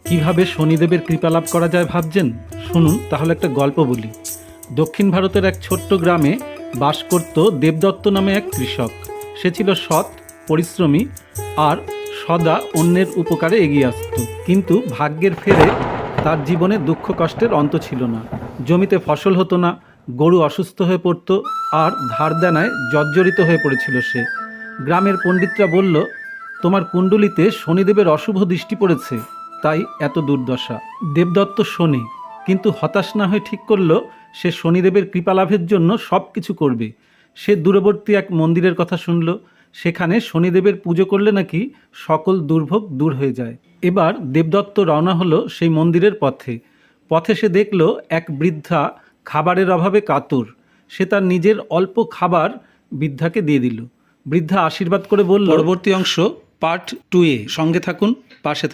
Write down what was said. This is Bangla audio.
কিভাবে শনিদেবের কৃপা লাভ করা যায় ভাবছেন? শুনুন তাহলে একটা গল্প বলি। দক্ষিণ ভারতের এক ছোট্ট গ্রামে বাস করত দেবদত্ত নামে এক কৃষক। সে ছিল সৎ, পরিশ্রমী আর সদা অন্যের উপকারে এগিয়ে আসত। কিন্তু ভাগ্যের ফেরে তার জীবনে দুঃখ কষ্টের অন্ত ছিল না। জমিতে ফসল হতো না, গরু অসুস্থ হয়ে পড়ত আর ধার দেনায় জর্জরিত হয়ে পড়েছিল সে। গ্রামের পণ্ডিতরা বলল, তোমার কুণ্ডলিতে শনিদেবের অশুভ দৃষ্টি পড়েছে, তাই এত দুর্দশা। দেবদত্ত শোনে, কিন্তু হতাশ না হয়ে ঠিক করল সে শনিদেবের কৃপালাভের জন্য সব কিছু করবে। সে দূরবর্তী এক মন্দিরের কথা শুনল। সেখানে শনিদেবের পুজো করলে নাকি সকল দুর্ভোগ দূর হয়ে যায়। এবার দেবদত্ত রওনা হলো সেই মন্দিরের পথে। পথে সে দেখল এক বৃদ্ধা খাবারের অভাবে কাতর। সে তার নিজের অল্প খাবার বৃদ্ধাকে দিয়ে দিল। বৃদ্ধা আশীর্বাদ করে বলল, পরবর্তী অংশ পার্ট 2-এ সঙ্গে থাকুন, পাশে থাকুন।